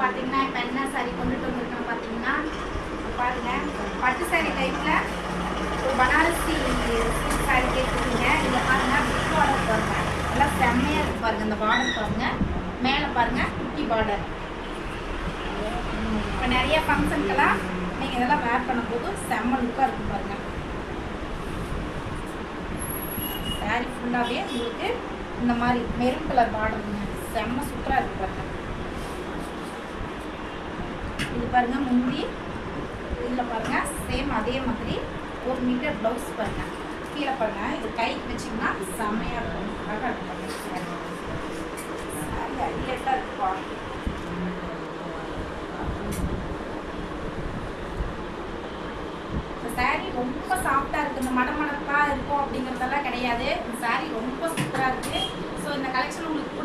பார்த்தீங்கன்னா இப்போ என்ன சாரி கொண்டுட்டு வந்துருக்கோம் பார்த்தீங்கன்னா பாருங்க பட்டு சாரி டைப்பில் ஒரு பனாரசி சாரி கேட்டுருக்கீங்க. இதில் பாருங்கள் பிக் பார்டர் பாருங்கள், நல்லா செம்மையாக இருக்குது பாருங்கள். இந்த பார்டர் பாருங்கள், மேலே பாருங்கள் குட்டி பார்டர். இப்போ நிறைய ஃபங்க்ஷனுக்கெல்லாம் நீங்கள் இதெல்லாம் வேர் பண்ணும்போது செம்ம லுக்காக இருக்கும் பாருங்கள். சாரி ஃபுல்லாகவே உங்களுக்கு இந்த மாதிரி மெரூன் கலர் பார்டருங்க, செம்ம சூப்பராக இருக்குது பாருங்கள். இது பாருங்கள் முந்தி, இதில் பாருங்கள் சேம் அதே மாதிரி 1 மீட்டர் ப்ளவுஸ் பாருங்கள். கீழே பாருங்கள், இது கைக்கு வச்சிங்கன்னா செம்மையாக இருக்கும், அழகாக இருக்கும். சாரி அடியட்டாக இருக்குப்பா. இந்த சாரி ரொம்ப சாஃப்டாக இருக்குது, இந்த மடமடப்பாக இருக்கும் அப்படிங்கிறதெல்லாம் கிடையாது. இந்த சாரி ரொம்ப சூப்பராக இருக்குது. ஸோ இந்த கலெக்ஷன் உங்களுக்கு